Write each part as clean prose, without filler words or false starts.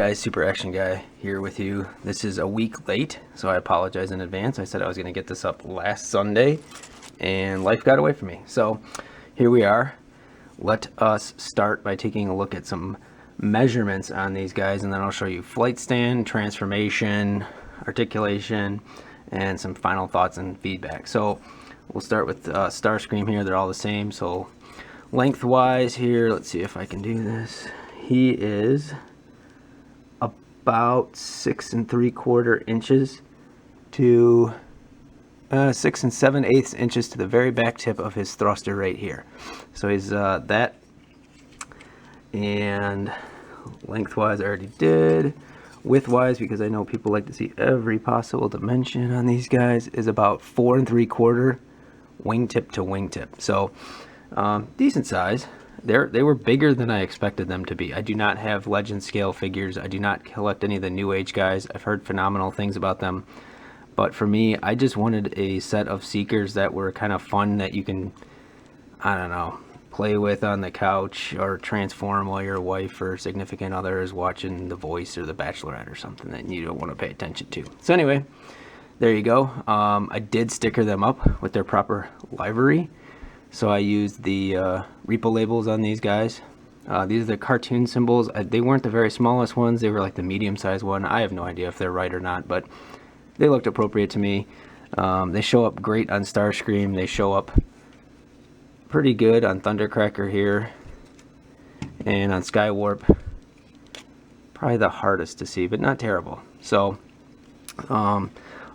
guys, Super Action Guy here with you. This is a week late, so I apologize in advance. I said I was going to get this up last Sunday, and life got away from me. So here we are. Let us start by taking a look at some measurements on these guys, and then I'll show you flight stand, transformation, articulation, and some final thoughts and feedback. So we'll start with Starscream here. They're all the same. So lengthwise here, let's see if I can do this. He is about 6 3/4 inches to 6 7/8 inches to the very back tip of his thruster right here. So he's that, and lengthwise I already did. Widthwise, because I know people like to see every possible dimension on these guys, is about 4 3/4 wingtip to wingtip. So decent size. They were bigger than I expected them to be. I do not have legend scale figures. I do not collect any of the new age guys. I've heard phenomenal things about them, but for me, I just wanted a set of Seekers that were kind of fun, that you can, I don't know, play with on the couch or transform while your wife or significant other is watching The Voice or The Bachelorette or something that you don't want to pay attention to. So anyway, there you go. I did sticker them up with their proper livery. So I used the repo labels on these guys. These are the cartoon symbols. They weren't the very smallest ones. They were like the medium-sized one. I have no idea if they're right or not, but they looked appropriate to me. They show up great on Starscream. They show up pretty good on Thundercracker here. And on Skywarp, probably the hardest to see, but not terrible. So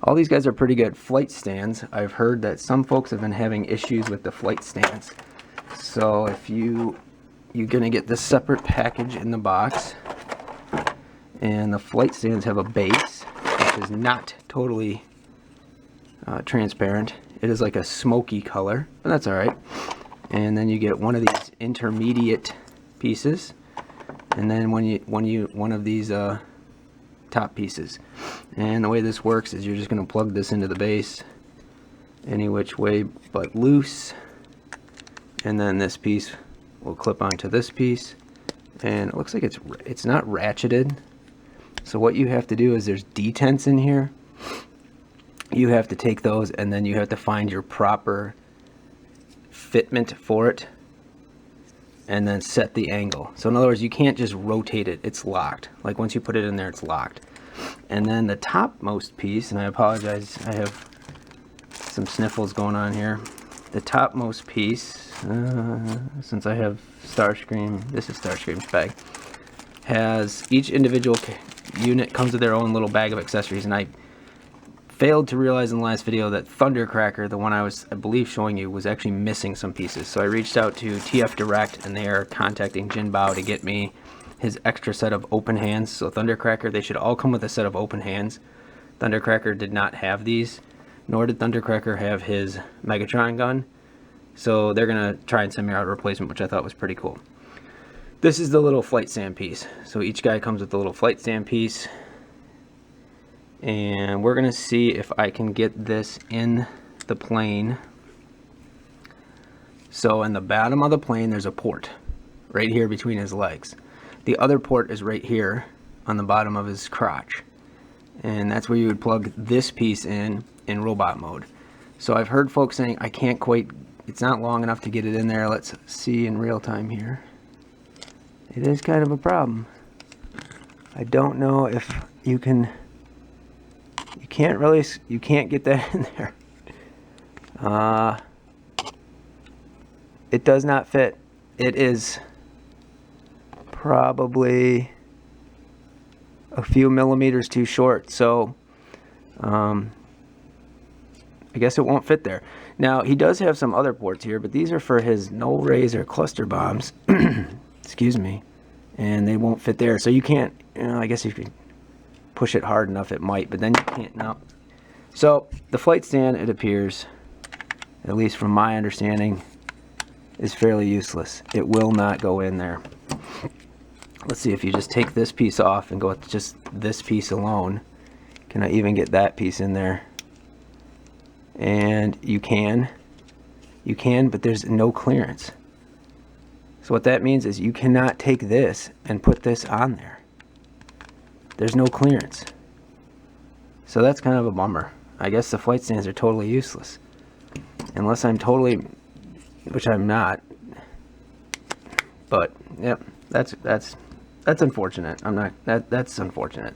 all these guys are pretty good. Flight stands, I've heard that some folks have been having issues with the flight stands. So if you're gonna get this separate package in the box, and the flight stands have a base which is not totally transparent. It is like a smoky color, but that's all right. And then you get one of these intermediate pieces, and then one of these top pieces. And the way this works is you're just going to plug this into the base any which way but loose, and then this piece will clip onto this piece, and it looks like it's not ratcheted. So what you have to do is, there's detents in here. You have to take those, and then you have to find your proper fitment for it, and then set the angle. So in other words, you can't just rotate it. It's locked. Like once you put it in there, it's locked. And then the topmost piece, and I apologize, I have some sniffles going on here. The topmost piece, since I have Starscream, this is Starscream's bag, has each individual unit comes with their own little bag of accessories. And I failed to realize in the last video that Thundercracker, the one I believe showing you, was actually missing some pieces. So I reached out to TF Direct, and they are contacting Jinbao to get me his extra set of open hands. So Thundercracker, they should all come with a set of open hands. Thundercracker did not have these, nor did Thundercracker have his Megatron gun. So they're gonna try and send me out a replacement, which I thought was pretty cool. This is the little flight stand piece. So each guy comes with the little flight stand piece. And we're gonna see if I can get this in the plane. So in the bottom of the plane, there's a port right here between his legs. The other port is right here on the bottom of his crotch, and that's where you would plug this piece in robot mode. So I've heard folks saying, I can't quite, it's not long enough to get it in there. Let's see in real time here. It is kind of a problem. I don't know if you can, you can't get that in there. It does not fit. It is probably a few millimeters too short. So I guess it won't fit there. Now he does have some other ports here, but these are for his null rays or cluster bombs. Excuse me. And they won't fit there. So you can't, I guess if you push it hard enough it might, but then you can't. No. So the flight stand, it appears, at least from my understanding, is fairly useless. It will not go in there. Let's see if you just take this piece off and go with just this piece alone. Can I even get that piece in there? And you can, but there's no clearance. So what that means is you cannot take this and put this on there. there's no clearance. So that's kind of a bummer. I guess the flight stands are totally useless. Unless I'm totally, which I'm not. But yep, that's unfortunate. That's unfortunate.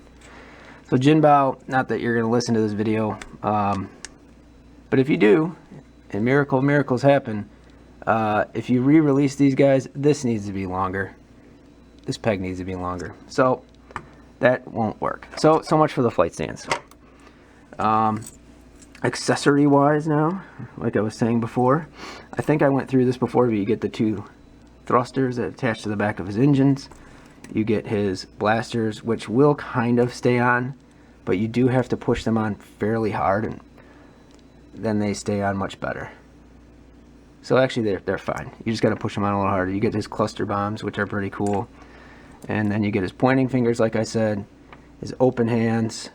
So Jinbao, not that you're gonna listen to this video, but if you do, and miracles happen, if you re-release these guys, this needs to be longer. This peg needs to be longer. So that won't work. So much for the flight stands. Accessory wise now, like I was saying before, I think I went through this before, but you get the two thrusters that attach to the back of his engines. You get his blasters, which will kind of stay on, but you do have to push them on fairly hard, and then they stay on much better. So actually they're fine. You just got to push them on a little harder. You get his cluster bombs, which are pretty cool. And then you get his pointing fingers, like I said, his open hands,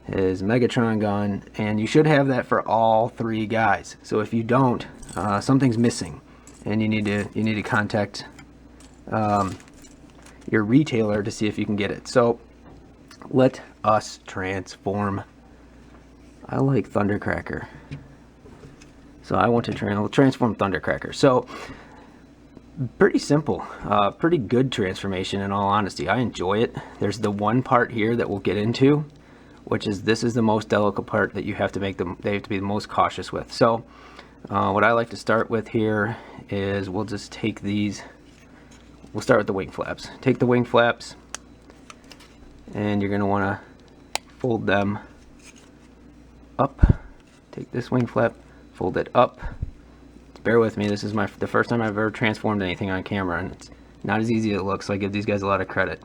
his Megatron gun, and you should have that for all three guys. So if you don't, something's missing, and you need to contact your retailer to see if you can get it. So let us transform. I like Thundercracker, so I want to transform Thundercracker. So pretty simple, pretty good transformation in all honesty. I enjoy it. There's the one part here that we'll get into, which is this is the most delicate part that you have to make them. They have to be the most cautious with. So what I like to start with here is we'll just take these. We'll start with the wing flaps. Take the wing flaps, and you're going to want to fold them up. Take this wing flap, fold it up. Bear with me, this is the first time I've ever transformed anything on camera, and it's not as easy as it looks. So I give these guys a lot of credit.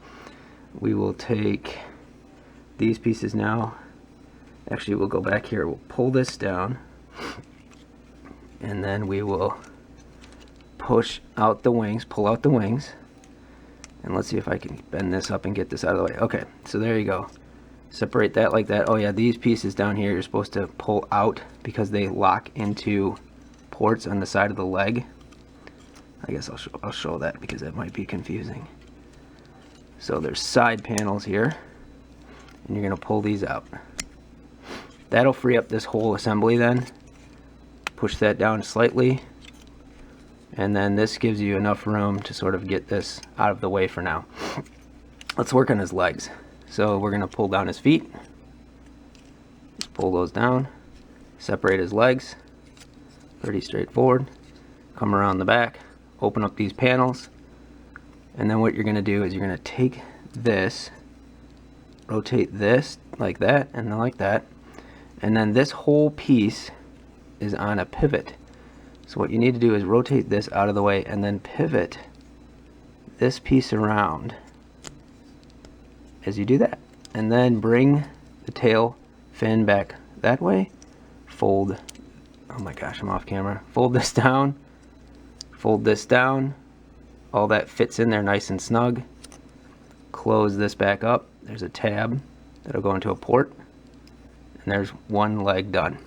We will take these pieces now. Actually, we'll go back here, we'll pull this down, and then we will push out the wings, pull out the wings, and let's see if I can bend this up and get this out of the way. Okay, so there you go. Separate that like that. Oh yeah, these pieces down here you're supposed to pull out because they lock into ports on the side of the leg. I guess I'll show that because that might be confusing. So there's side panels here, and you're gonna pull these out. That'll free up this whole assembly then. Push that down slightly, and then this gives you enough room to sort of get this out of the way for now. Let's work on his legs. So we're gonna pull down his feet. Just pull those down. Separate his legs. Pretty straightforward. Come around the back. Open up these panels. And then what you're gonna do is you're gonna take this, rotate this like that and then like that. And then this whole piece is on a pivot. So what you need to do is rotate this out of the way and then pivot this piece around as you do that. And then bring the tail fin back that way. Fold, oh my gosh, I'm off camera. Fold this down, fold this down. All that fits in there nice and snug. Close this back up. There's a tab that'll go into a port. And there's one leg done.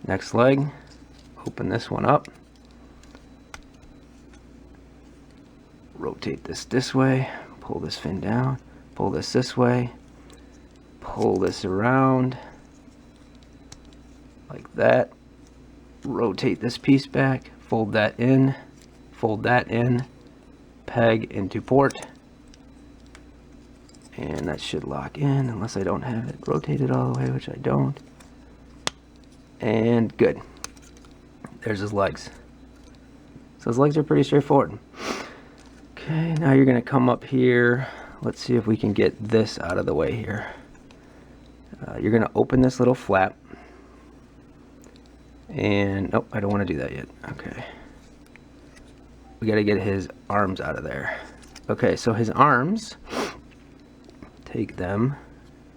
Next leg, open this one up. Rotate this way, pull this fin down, pull this way, pull this around like that. Rotate this piece back, fold that in, peg into port, and that should lock in unless I don't have it rotated all the way, which I don't. And good. There's his legs. So his legs are pretty straightforward. Okay, now you're gonna come up here. Let's see if we can get this out of the way here. You're gonna open this little flap. And, nope, I don't wanna do that yet. Okay. We gotta get his arms out of there. Okay, so his arms, take them,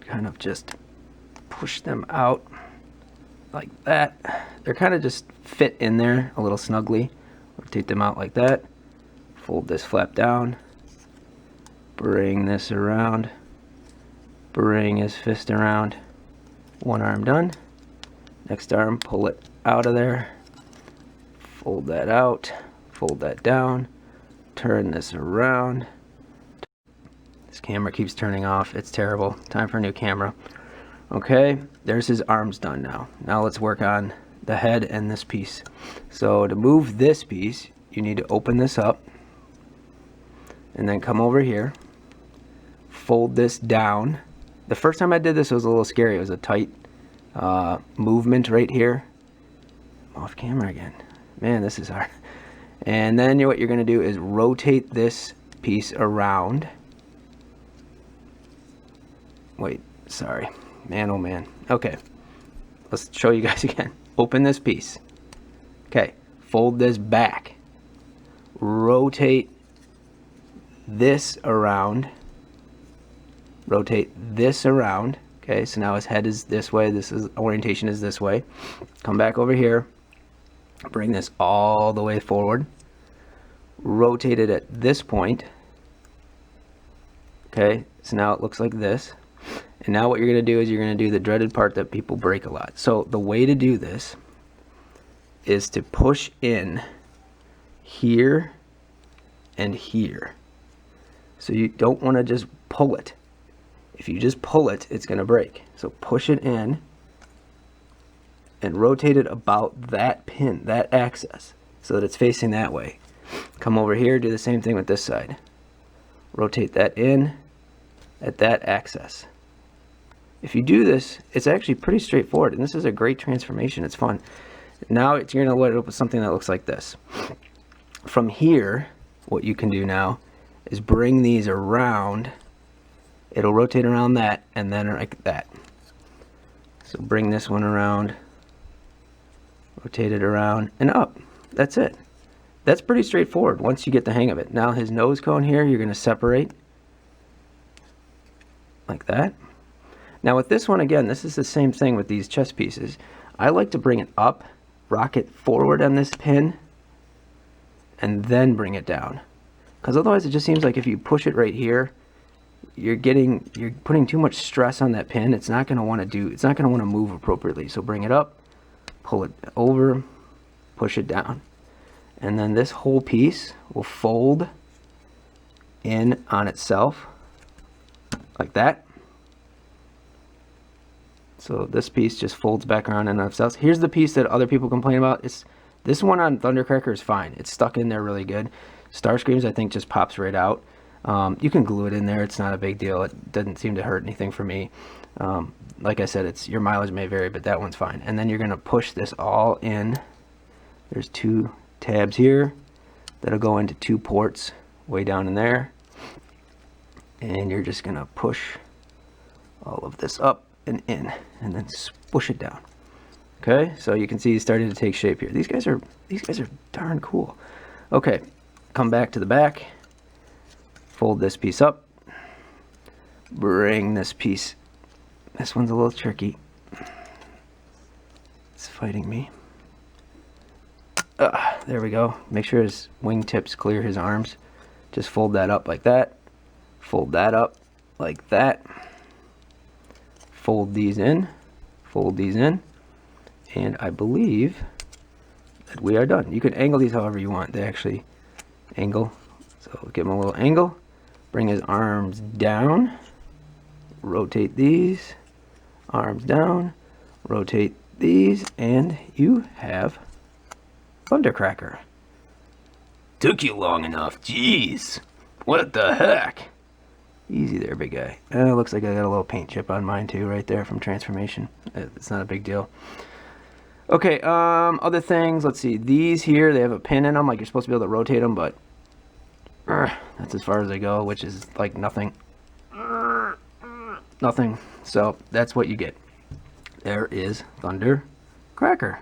kind of just push them out like that. They're kind of just fit in there a little snugly. Rotate them out like that. Fold this flap down. Bring this around. Bring his fist around. One arm done. Next arm, pull it out of there. Fold that out. Fold that down. Turn this around. This Camera keeps turning off. It's terrible. Time for a new camera. Okay, there's his arms done now. Now let's work on the head and this piece. So to move this piece, you need to open this up and then come over here, fold this down. The first time I did this, it was a little scary. It was a tight movement right here. I'm off camera again. Man, this is hard. And then what you're going to do is rotate this piece around. Wait, sorry. Man, oh man. Okay, let's show you guys again. Open this piece. Okay, fold this back. Rotate this around. Rotate this around. Okay, so now his head is this way. This is orientation is this way. Come back over here. Bring this all the way forward. Rotate it at this point. Okay, so now it looks like this. And now what you're going to do is you're going to do the dreaded part that people break a lot. So the way to do this is to push in here and here. So you don't want to just pull it. If you just pull it, it's going to break. So push it in and rotate it about that pin, that axis, so that it's facing that way. Come over here, do the same thing with this side. Rotate that in at that axis. If you do this, it's actually pretty straightforward, and this is a great transformation. It's fun. Now you're going to load it up with something that looks like this. From here, what you can do now is bring these around. It'll rotate around that, and then like that. So bring this one around, rotate it around, and up. That's it. That's pretty straightforward once you get the hang of it. Now his nose cone here, you're going to separate like that. Now with this one, again, this is the same thing with these chest pieces. I like to bring it up, rock it forward on this pin, and then bring it down. Because otherwise it just seems like if you push it right here, you're putting too much stress on that pin. It's not going to want to move appropriately. So bring it up, pull it over, push it down. And then this whole piece will fold in on itself like that. So this piece just folds back around in on itself. Here's the piece that other people complain about. This one on Thundercracker is fine. It's stuck in there really good. Starscream's I think just pops right out. You can glue it in there. It's not a big deal. It doesn't seem to hurt anything for me. Like I said, your mileage may vary, but that one's fine. And then you're going to push this all in. There's two tabs here that'll go into two ports way down in there. And you're just going to push all of this up and in, and then push it down. Okay, so you can see he's starting to take shape here. These guys are darn cool. Okay, come back to the back, fold this piece up, bring this piece. This one's a little tricky. It's fighting me. There we go. Make sure his wingtips clear his arms. Just fold that up like that. Fold that up like that. Fold these in, and I believe that we are done. You can angle these however you want. They actually angle, so give him a little angle, bring his arms down, rotate these, arms down, rotate these, and you have Thundercracker. Took you long enough, jeez, what the heck? Easy there, big guy. Looks like I got a little paint chip on mine too, right there from transformation. It's not a big deal. Okay, other things. Let's see. These here, they have a pin in them. Like you're supposed to be able to rotate them, but that's as far as they go, which is like nothing. Nothing. So that's what you get. There is Thundercracker.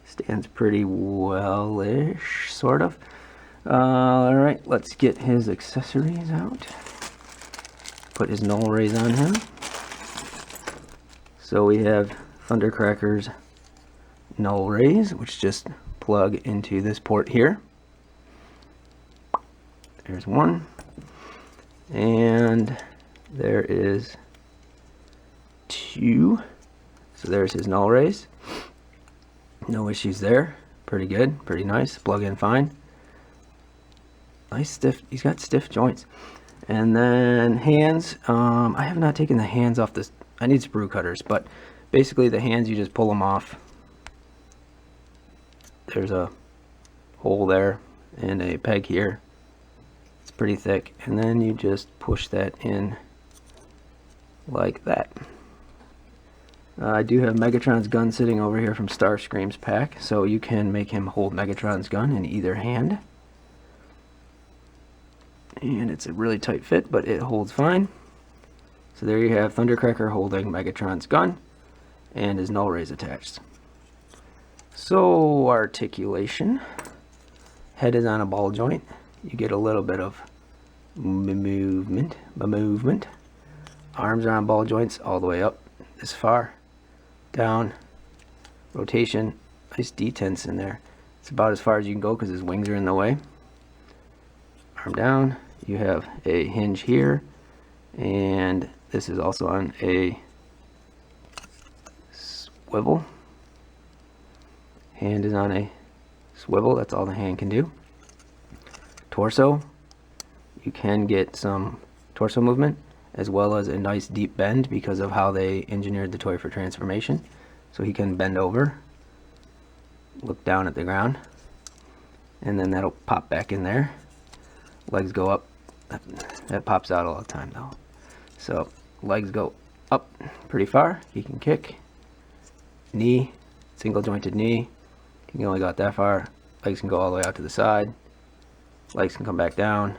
Stands pretty well-ish, sort of. All right, let's get his accessories out. Put his null rays on him. So we have Thundercracker's null rays, which just plug into this port here. There's one. And there is two. So there's his null rays. No issues there. Pretty good, pretty nice. Plug in fine. Nice stiff, he's got stiff joints. And then hands, I have not taken the hands off this. I need sprue cutters, but basically the hands, you just pull them off. There's a hole there and a peg here. It's pretty thick, and then you just push that in like that. I do have Megatron's gun sitting over here from Starscream's pack, so you can make him hold Megatron's gun in either hand. And it's a really tight fit, but it holds fine. So there you have Thundercracker holding Megatron's gun and his null rays attached. So articulation. Head is on a ball joint. You get a little bit of movement. Arms are on ball joints all the way up this far. Down. Rotation. Nice detents in there. It's about as far as you can go because his wings are in the way. Arm down. You have a hinge here, and this is also on a swivel. Hand is on a swivel. That's all the hand can do. Torso. You can get some torso movement as well as a nice deep bend because of how they engineered the toy for transformation. So he can bend over, look down at the ground, and then that'll pop back in there. Legs go up. That pops out all the time though. So legs go up pretty far. He can kick. Knee, single jointed knee. He can only go out that far. Legs can go all the way out to the side. Legs can come back down.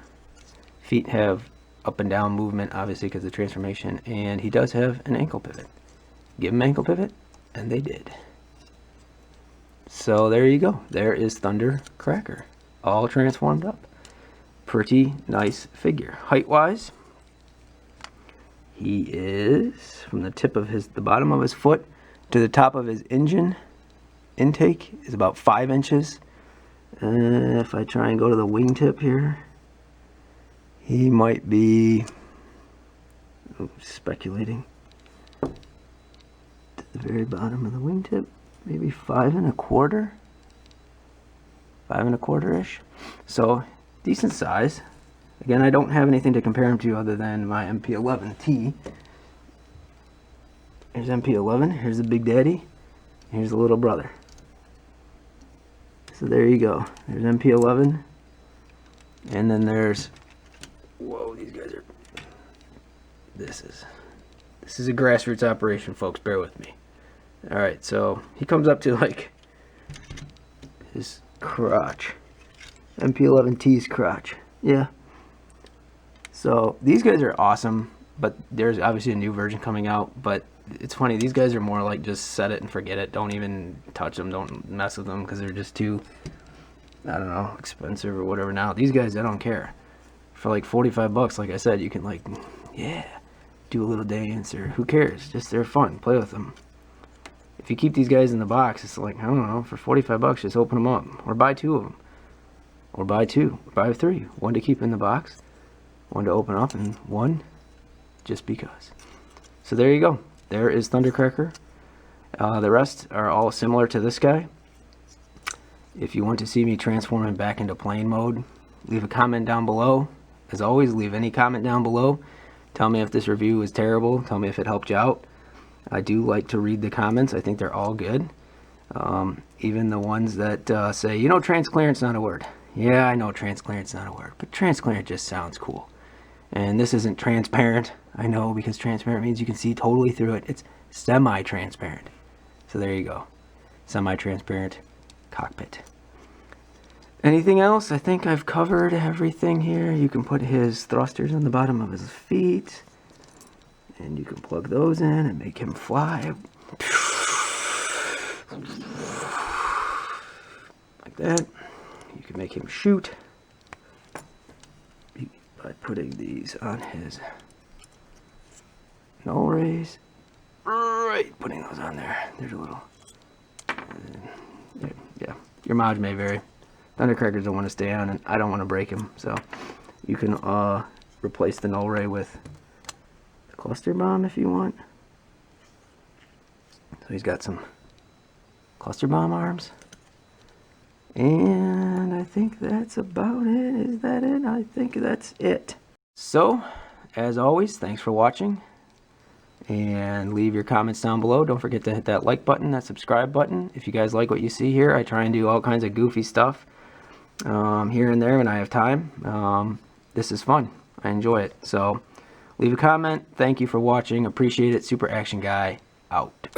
Feet have up and down movement, obviously because of the transformation, and he does have an ankle pivot. Give him ankle pivot, and they did. So there you go. There is Thundercracker, all transformed up. Pretty nice figure. Height wise, he is from the tip of the bottom of his foot to the top of his engine intake is about 5 inches. If I try and go to the wingtip here, he might be, speculating, to the very bottom of the wingtip, maybe 5 1/4, 5 1/4-ish. So decent size. Again, I don't have anything to compare him to other than my MP11T. Here's MP11, here's the big daddy, here's the little brother. So there you go. There's MP11, and then there's, whoa, these guys are, this is a grassroots operation, folks, bear with me. Alright, so he comes up to like his crotch. MP11T's crotch. Yeah. So these guys are awesome, but there's obviously a new version coming out, but it's funny, these guys are more like just set it and forget it. Don't even touch them, don't mess with them because they're just too, I don't know, expensive or whatever. Now these guys, I don't care. For like 45 bucks, like I said, you can like, yeah, do a little dance, or who cares, just they're fun, play with them. If you keep these guys in the box, it's like, I don't know, for 45 bucks, just open them up, or buy 2 of them. Or buy 2, buy 3. 1 to keep in the box, 1 to open up, and 1 just because. So there you go. There is Thundercracker. The rest are all similar to this guy. If you want to see me transform him back into plane mode, leave a comment down below. As always, leave any comment down below. Tell me if this review was terrible. Tell me if it helped you out. I do like to read the comments. I think they're all good. Even the ones that say, you know, transclearance not a word. Yeah, I know transclearance not a word, but transclearant just sounds cool. And this isn't transparent, I know, because transparent means you can see totally through it. It's semi-transparent. So there you go. Semi-transparent cockpit. Anything else? I think I've covered everything here. You can put his thrusters on the bottom of his feet, and you can plug those in and make him fly. Like that. You can make him shoot by putting these on his null rays. Right, putting those on there. There's a little, yeah, your mods may vary. Thundercrackers don't want to stay on, and I don't want to break him, so you can replace the null ray with the cluster bomb if you want. So he's got some cluster bomb arms. And I think that's about it. Is that it? I think that's it. So, as always, thanks for watching. And leave your comments down below. Don't forget to hit that like button, that subscribe button. If you guys like what you see here, I try and do all kinds of goofy stuff here and there when I have time. This is fun. I enjoy it. So leave a comment. Thank you for watching. Appreciate it. Super Action Guy out.